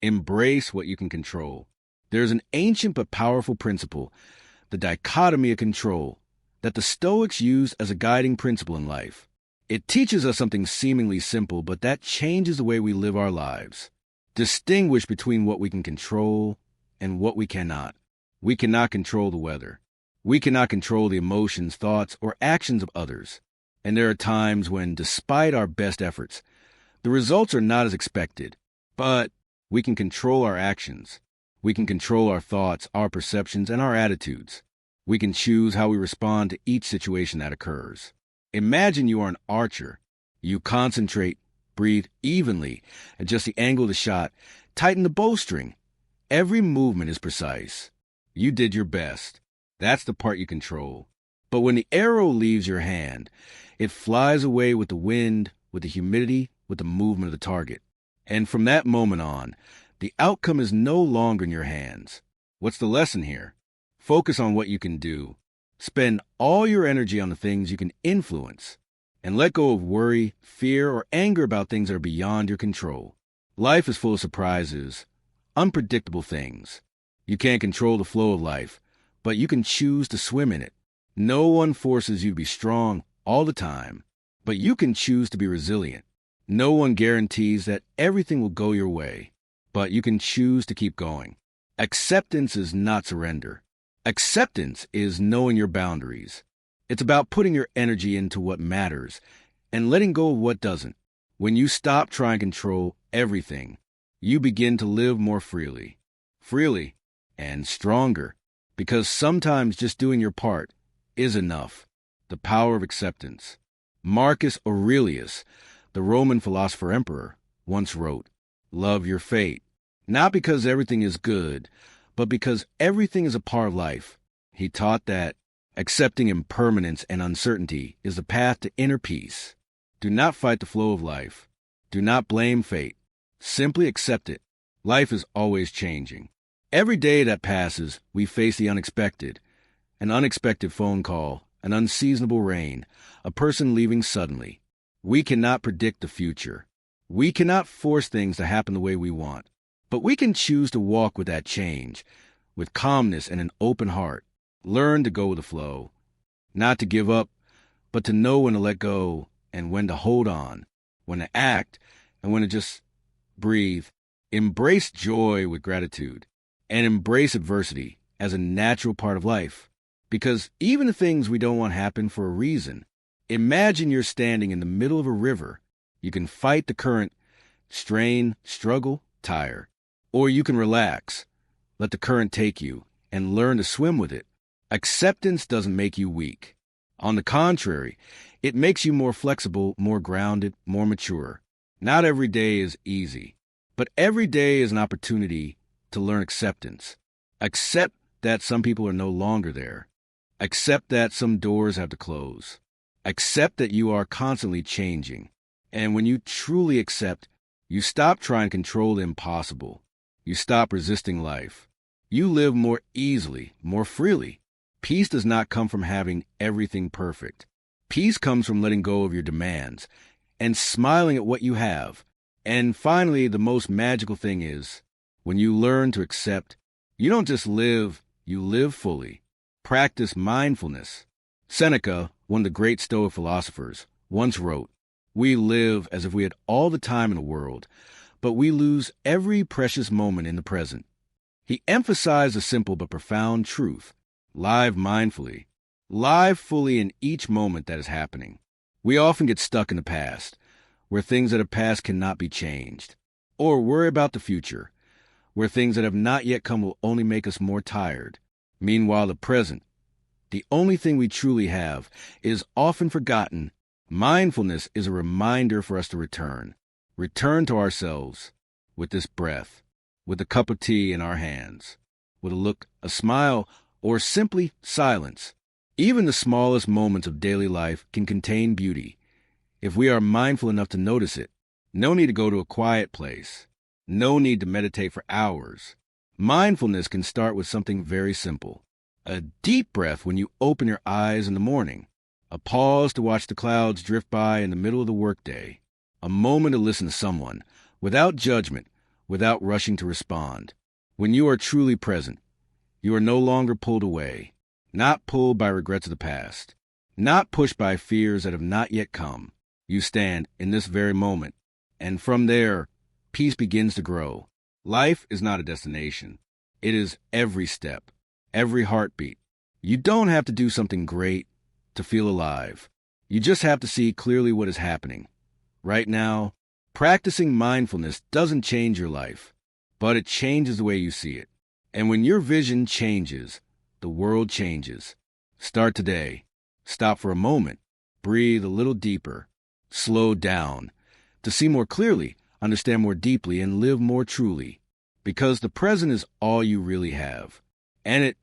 Embrace what you can control. There's an ancient but powerful principle, the dichotomy of control, that the Stoics used as a guiding principle in life. It teaches us something seemingly simple, but that changes the way we live our lives. Distinguish between what we can control and what we cannot. We cannot control the weather. We cannot control the emotions, thoughts, or actions of others. And there are times when, despite our best efforts, the results are not as expected. But we can control our actions. We can control our thoughts, our perceptions, and our attitudes. We can choose how we respond to each situation that occurs. Imagine you are an archer. You concentrate, breathe evenly, adjust the angle of the shot, tighten the bowstring. Every movement is precise. You did your best. That's the part you control. But when the arrow leaves your hand, it flies away with the wind, with the humidity, with the movement of the target. And from that moment on, the outcome is no longer in your hands. What's the lesson here? Focus on what you can do. Spend all your energy on the things you can influence, and let go of worry, fear, or anger about things that are beyond your control. Life is full of surprises, unpredictable things. You can't control the flow of life, but you can choose to swim in it. No one forces you to be strong all the time, but you can choose to be resilient. No one guarantees that everything will go your way, but you can choose to keep going. Acceptance is not surrender. Acceptance is knowing your boundaries. It's about putting your energy into what matters and letting go of what doesn't. When you stop trying to control everything, you begin to live more freely and stronger, because sometimes just doing your part is enough. The power of acceptance. Marcus Aurelius, the Roman philosopher emperor, once wrote, "Love your fate, not because everything is good, but because everything is a part of life." He taught that accepting impermanence and uncertainty is the path to inner peace. Do not fight the flow of life. Do not blame fate. Simply accept it. Life is always changing. Every day that passes, we face the unexpected. An unexpected phone call, an unseasonable rain, a person leaving suddenly. We cannot predict the future. We cannot force things to happen the way we want. But we can choose to walk with that change, with calmness and an open heart. Learn to go with the flow. Not to give up, but to know when to let go and when to hold on, when to act and when to just breathe. Embrace joy with gratitude and embrace adversity as a natural part of life. Because even the things we don't want happen for a reason. Imagine you're standing in the middle of a river. You can fight the current, strain, struggle, tire. Or you can relax, let the current take you, and learn to swim with it. Acceptance doesn't make you weak. On the contrary, it makes you more flexible, more grounded, more mature. Not every day is easy, but every day is an opportunity to learn acceptance. Accept that some people are no longer there. Accept that some doors have to close. Accept that you are constantly changing. And when you truly accept, you stop trying to control the impossible. You stop resisting life. You live more easily, more freely. Peace does not come from having everything perfect. Peace comes from letting go of your demands and smiling at what you have. And finally, the most magical thing is, when you learn to accept, you don't just live, you live fully. Practice mindfulness. Seneca, one of the great Stoic philosophers, once wrote, "We live as if we had all the time in the world, but we lose every precious moment in the present." He emphasized a simple but profound truth. Live mindfully. Live fully in each moment that is happening. We often get stuck in the past, where things that have passed cannot be changed. Or worry about the future, where things that have not yet come will only make us more tired. Meanwhile, the present, the only thing we truly have, is often forgotten. Mindfulness is a reminder for us to return to ourselves with this breath, with a cup of tea in our hands, with a look, a smile, or simply silence. Even the smallest moments of daily life can contain beauty, if we are mindful enough to notice it. No need to go to a quiet place. No need to meditate for hours. Mindfulness can start with something very simple. A deep breath when you open your eyes in the morning. A pause to watch the clouds drift by in the middle of the workday. A moment to listen to someone, without judgment, without rushing to respond. When you are truly present, you are no longer pulled away, not pulled by regrets of the past, not pushed by fears that have not yet come. You stand in this very moment, and from there, peace begins to grow. Life is not a destination. It is every step, every heartbeat. You don't have to do something great to feel alive. You just have to see clearly what is happening. Right now, practicing mindfulness doesn't change your life, but it changes the way you see it. And when your vision changes, the world changes. Start today. Stop for a moment. Breathe a little deeper. Slow down. To see more clearly, understand more deeply, and live more truly. Because the present is all you really have. And it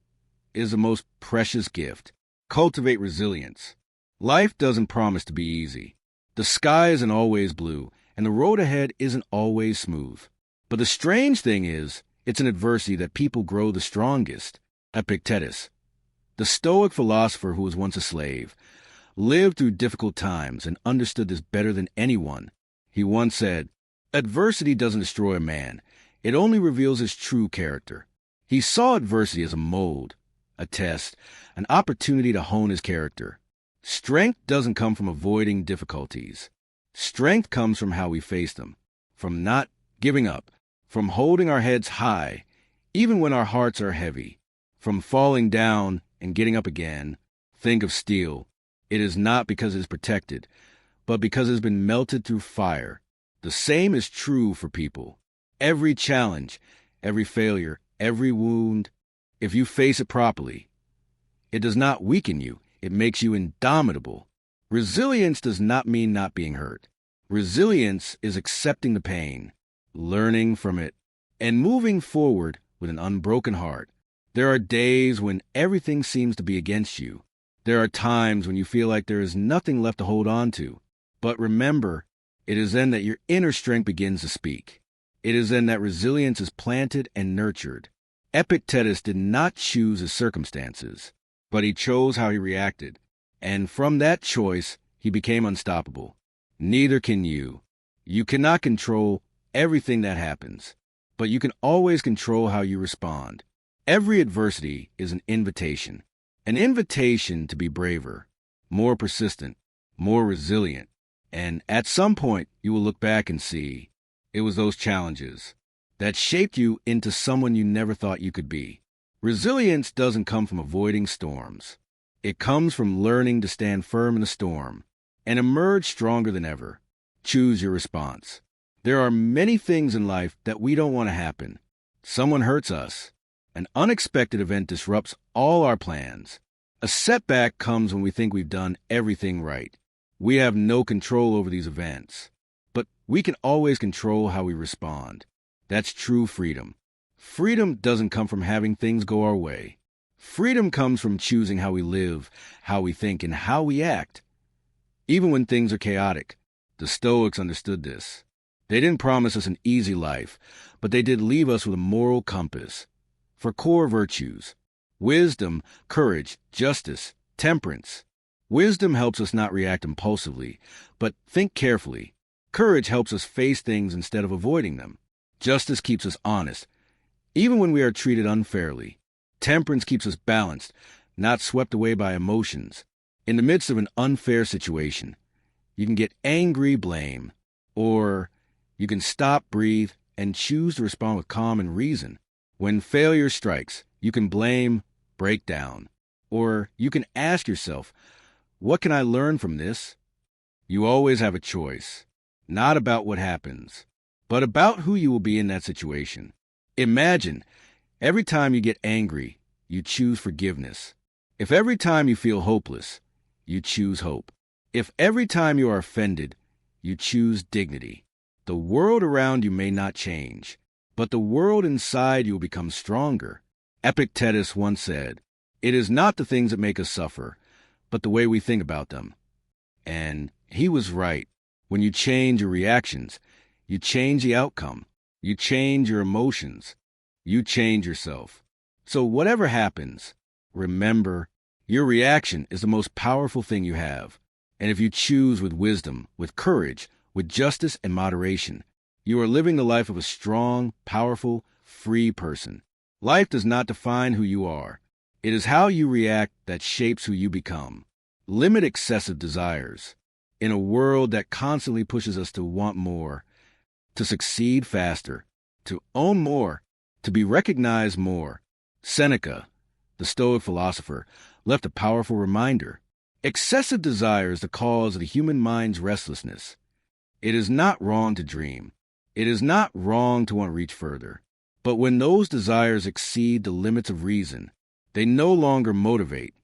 is the most precious gift. Cultivate resilience. Life doesn't promise to be easy. The sky isn't always blue, and the road ahead isn't always smooth. But the strange thing is, it's in adversity that people grow the strongest. Epictetus, the Stoic philosopher who was once a slave, lived through difficult times and understood this better than anyone. He once said, "Adversity doesn't destroy a man. It only reveals his true character." He saw adversity as a mold, a test, an opportunity to hone his character. Strength doesn't come from avoiding difficulties. Strength comes from how we face them, from not giving up, from holding our heads high, even when our hearts are heavy, from falling down and getting up again. Think of steel. It is not because it is protected, but because it has been melted through fire. The same is true for people. Every challenge, every failure, every wound, if you face it properly, it does not weaken you. It makes you indomitable. Resilience does not mean not being hurt. Resilience is accepting the pain, learning from it, and moving forward with an unbroken heart. There are days when everything seems to be against you. There are times when you feel like there is nothing left to hold on to. But remember, it is then that your inner strength begins to speak. It is then that resilience is planted and nurtured. Epictetus did not choose his circumstances, but he chose how he reacted. And from that choice, he became unstoppable. Neither can you. You cannot control everything that happens, but you can always control how you respond. Every adversity is an invitation to be braver, more persistent, more resilient. And at some point, you will look back and see it was those challenges that shaped you into someone you never thought you could be. Resilience doesn't come from avoiding storms. It comes from learning to stand firm in the storm and emerge stronger than ever. Choose your response. There are many things in life that we don't want to happen. Someone hurts us. An unexpected event disrupts all our plans. A setback comes when we think we've done everything right. We have no control over these events, but we can always control how we respond. That's true freedom. Freedom doesn't come from having things go our way. Freedom comes from choosing how we live, how we think, and how we act. Even when things are chaotic, the Stoics understood this. They didn't promise us an easy life, but they did leave us with a moral compass for core virtues: wisdom, courage, justice, temperance. Wisdom helps us not react impulsively, but think carefully. Courage helps us face things instead of avoiding them. Justice keeps us honest, even when we are treated unfairly. Temperance keeps us balanced, not swept away by emotions. In the midst of an unfair situation, you can get angry, blame, or you can stop, breathe, and choose to respond with calm and reason. When failure strikes, you can blame, break down, or you can ask yourself, what can I learn from this? You always have a choice, not about what happens, but about who you will be in that situation. Imagine, every time you get angry, you choose forgiveness. If every time you feel hopeless, you choose hope. If every time you are offended, you choose dignity. The world around you may not change, but the world inside you will become stronger. Epictetus once said, "It is not the things that make us suffer, but the way we think about them." And he was right. When you change your reactions, you change the outcome. You change your emotions. You change yourself. So whatever happens, remember, your reaction is the most powerful thing you have. And if you choose with wisdom, with courage, with justice and moderation, You are living the life of a strong, powerful, free person. Life does not define who you are. It is how you react that shapes who you become. Limit excessive desires. In a world that constantly pushes us to want more, to succeed faster, to own more, to be recognized more, Seneca, the Stoic philosopher, left a powerful reminder. Excessive desire is the cause of the human mind's restlessness. It is not wrong to dream. It is not wrong to want to reach further. But when those desires exceed the limits of reason, they no longer motivate,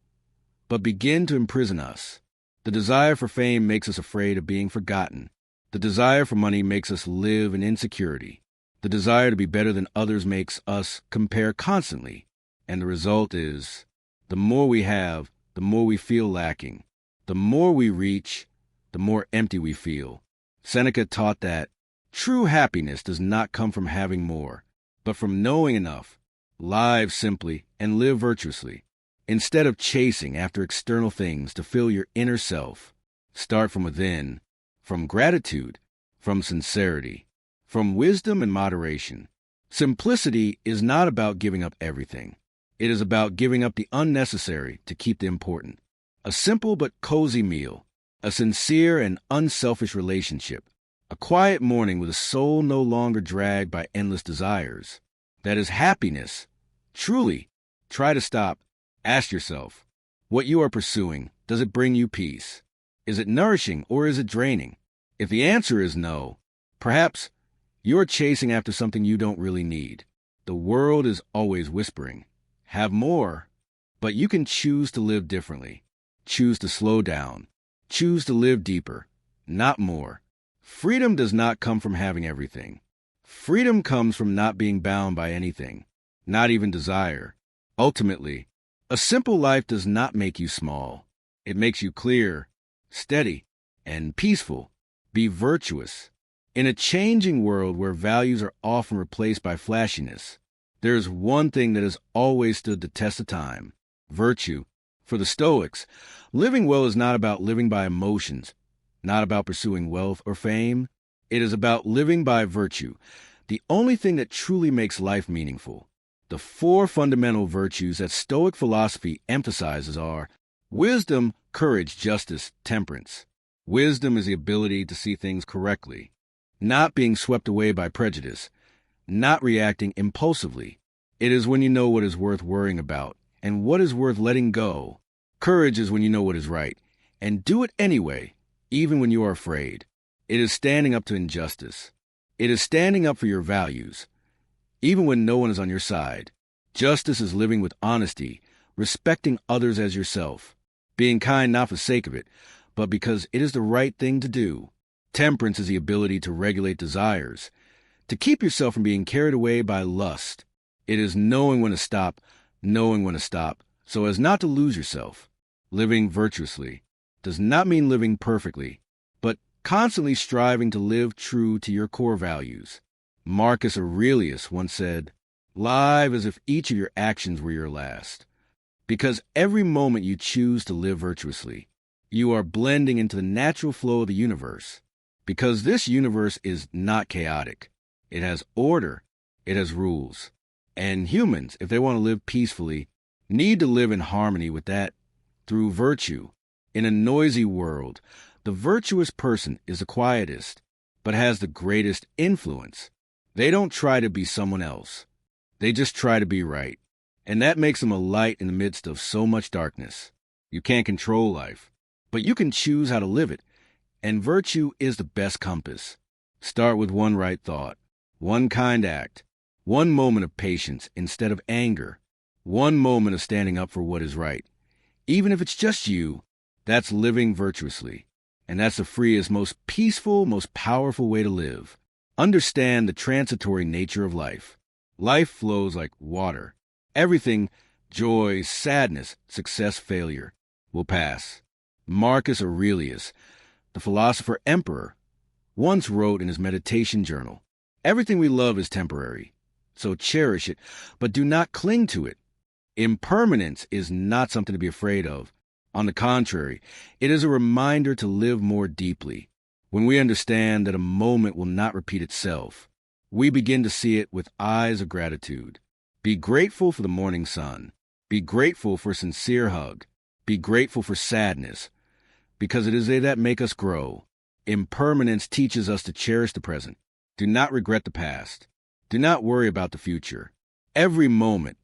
but begin to imprison us. The desire for fame makes us afraid of being forgotten. The desire for money makes us live in insecurity. The desire to be better than others makes us compare constantly. And the result is, the more we have, the more we feel lacking. The more we reach, the more empty we feel. Seneca taught that true happiness does not come from having more, but from knowing enough. Live simply and live virtuously. Instead of chasing after external things to fill your inner self, start from within, from gratitude, from sincerity, from wisdom and moderation. Simplicity is not about giving up everything. It is about giving up the unnecessary to keep the important. A simple but cozy meal, a sincere and unselfish relationship, a quiet morning with a soul no longer dragged by endless desires. That is happiness. Truly, try to stop. Ask yourself, what you are pursuing, does it bring you peace? Is it nourishing or is it draining? If the answer is no, perhaps you're chasing after something you don't really need. The world is always whispering, have more, but you can choose to live differently. Choose to slow down. Choose to live deeper, not more. Freedom does not come from having everything. Freedom comes from not being bound by anything, not even desire. Ultimately, a simple life does not make you small. It makes you clear, steady, and peaceful. Be virtuous. In a changing world where values are often replaced by flashiness, there is one thing that has always stood the test of time: virtue. For the Stoics, living well is not about living by emotions, not about pursuing wealth or fame. It is about living by virtue, the only thing that truly makes life meaningful. The four fundamental virtues that Stoic philosophy emphasizes are wisdom, courage, justice, temperance. Wisdom is the ability to see things correctly, not being swept away by prejudice, not reacting impulsively. It is when you know what is worth worrying about and what is worth letting go. Courage is when you know what is right and do it anyway, even when you are afraid. It is standing up to injustice. It is standing up for your values, even when no one is on your side. Justice is living with honesty, respecting others as yourself, being kind not for the sake of it, but because it is the right thing to do. Temperance is the ability to regulate desires, to keep yourself from being carried away by lust. It is knowing when to stop, so as not to lose yourself. Living virtuously does not mean living perfectly, but constantly striving to live true to your core values. Marcus Aurelius once said, "Live as if each of your actions were your last." Because every moment you choose to live virtuously, you are blending into the natural flow of the universe. Because this universe is not chaotic. It has order. It has rules. And humans, if they want to live peacefully, need to live in harmony with that through virtue. In a noisy world, the virtuous person is the quietest, but has the greatest influence. They don't try to be someone else. They just try to be right. And that makes them a light in the midst of so much darkness. You can't control life, but you can choose how to live it. And virtue is the best compass. Start with one right thought, one kind act, one moment of patience instead of anger, one moment of standing up for what is right. Even if it's just you, that's living virtuously. And that's the freest, most peaceful, most powerful way to live. Understand the transitory nature of life. Life flows like water. Everything, joy, sadness, success, failure, will pass. Marcus Aurelius, the philosopher emperor, once wrote in his meditation journal, "Everything we love is temporary, so cherish it, but do not cling to it." Impermanence is not something to be afraid of. On the contrary, it is a reminder to live more deeply. when we understand that a moment will not repeat itself, we begin to see it with eyes of gratitude. Be grateful for the morning sun. Be grateful for a sincere hug. Be grateful for sadness, because it is they that make us grow. Impermanence teaches us to cherish the present. Do not regret the past. Do not worry about the future. Every moment,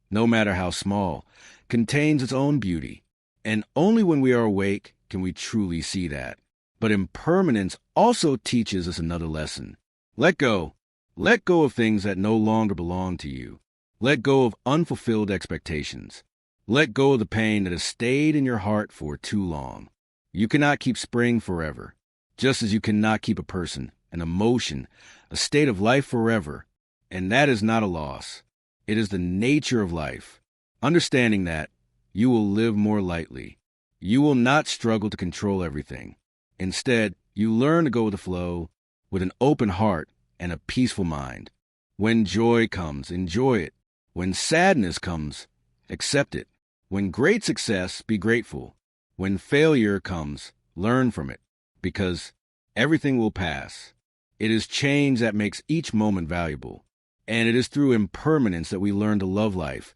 no matter how small, contains its own beauty, and only when we are awake can we truly see that. But impermanence also teaches us another lesson. Let go. Let go of things that no longer belong to you. Let go of unfulfilled expectations. Let go of the pain that has stayed in your heart for too long. You cannot keep spring forever, just as you cannot keep a person, an emotion, a state of life forever. And that is not a loss. It is the nature of life. Understanding that, you will live more lightly. You will not struggle to control everything. Instead, you learn to go with the flow, with an open heart and a peaceful mind. When joy comes, enjoy it. When sadness comes, accept it. When great success, be grateful. When failure comes, learn from it, because everything will pass. It is change that makes each moment valuable, and it is through impermanence that we learn to love life,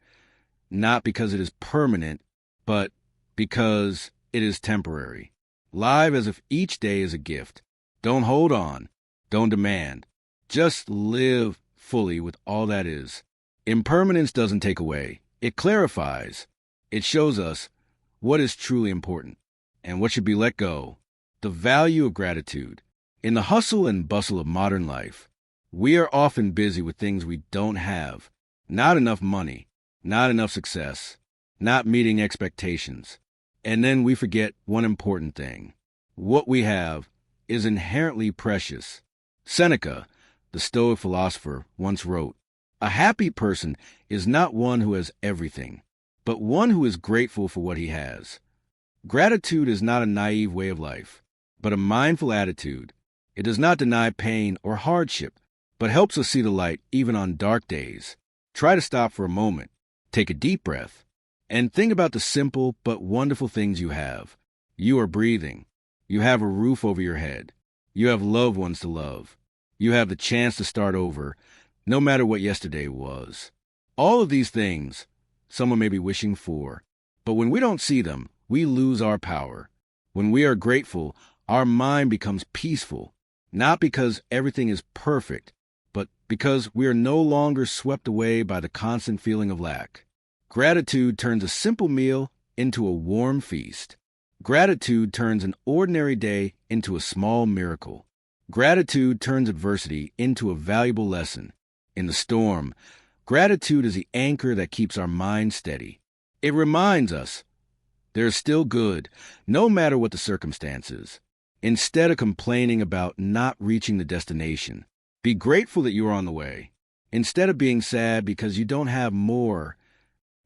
not because it is permanent, but because it is temporary. Live as if each day is a gift. Don't hold on. Don't demand. Just live fully with all that is. Impermanence doesn't take away. It clarifies. It shows us what is truly important and what should be let go. The value of gratitude. In the hustle and bustle of modern life, we are often busy with things we don't have. Not enough money, not enough success, not meeting expectations. And then we forget one important thing. What we have is inherently precious. Seneca, the Stoic philosopher, once wrote, "A happy person is not one who has everything, but one who is grateful for what he has." Gratitude is not a naive way of life, but a mindful attitude. It does not deny pain or hardship, but helps us see the light even on dark days. Try to stop for a moment, take a deep breath, and think about the simple but wonderful things you have. You are breathing. You have a roof over your head. You have loved ones to love. You have the chance to start over, no matter what yesterday was. All of these things, someone may be wishing for, but when we don't see them, we lose our power. When we are grateful, our mind becomes peaceful, not because everything is perfect, but because we are no longer swept away by the constant feeling of lack. Gratitude turns a simple meal into a warm feast. Gratitude turns an ordinary day into a small miracle. Gratitude turns adversity into a valuable lesson. In the storm, gratitude is the anchor that keeps our mind steady. It reminds us there is still good, no matter what the circumstances. Instead of complaining about not reaching the destination, be grateful that you are on the way. Instead of being sad because you don't have more,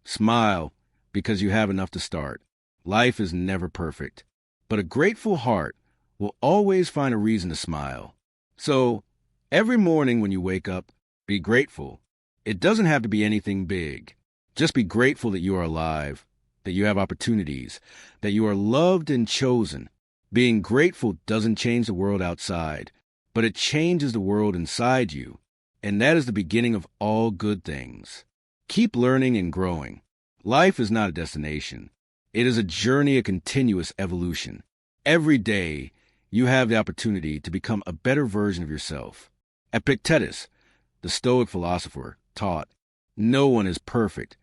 smile because you have enough to start. Life is never perfect, but a grateful heart will always find a reason to smile. So, every morning when you wake up, be grateful. It doesn't have to be anything big. Just be grateful that you are alive, that you have opportunities, that you are loved and chosen. Being grateful doesn't change the world outside, but it changes the world inside you, and that is the beginning of all good things. Keep learning and growing. Life is not a destination. It is a journey of continuous evolution. Every day, you have the opportunity to become a better version of yourself. Epictetus, the Stoic philosopher, taught, "No one is perfect,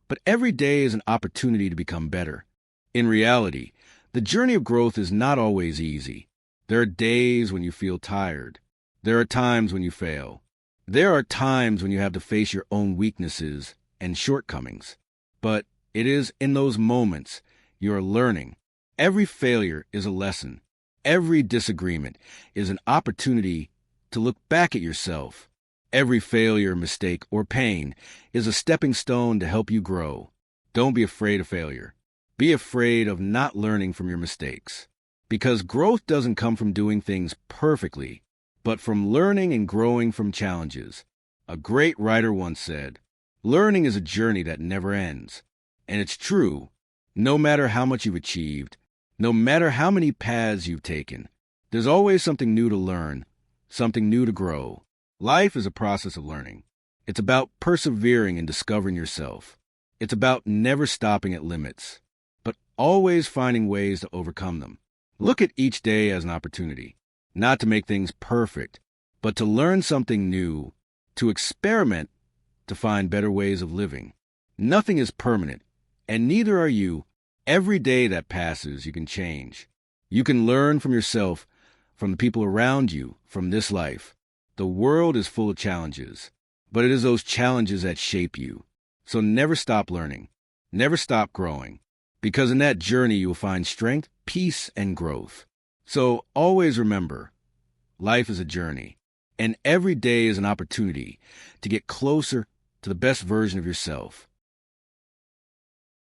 but every day is an opportunity to become better." In reality, the journey of growth is not always easy. There are days when you feel tired. There are times when you fail. There are times when you have to face your own weaknesses and shortcomings. But it is in those moments you are learning. Every failure is a lesson. Every disagreement is an opportunity to look back at yourself. Every failure, mistake, or pain is a stepping stone to help you grow. Don't be afraid of failure. Be afraid of not learning from your mistakes. Because growth doesn't come from doing things perfectly, but from learning and growing from challenges. A great writer once said, "Learning is a journey that never ends." And it's true. No matter how much you've achieved, no matter how many paths you've taken, There's always something new to learn, something new to grow. Life is a process of learning. It's about persevering and discovering yourself. It's about never stopping at limits, but always finding ways to overcome them. Look at each day as an opportunity, not to make things perfect, but to learn something new, to experiment, to find better ways of living. Nothing is permanent, and neither are you. Every day that passes, you can change. You can learn from yourself, from the people around you, from this life. The world is full of challenges, but it is those challenges that shape you. So never stop learning, never stop growing, because in that journey you will find strength, peace, and growth. So always remember, life is a journey, and every day is an opportunity to get closer to the best version of yourself.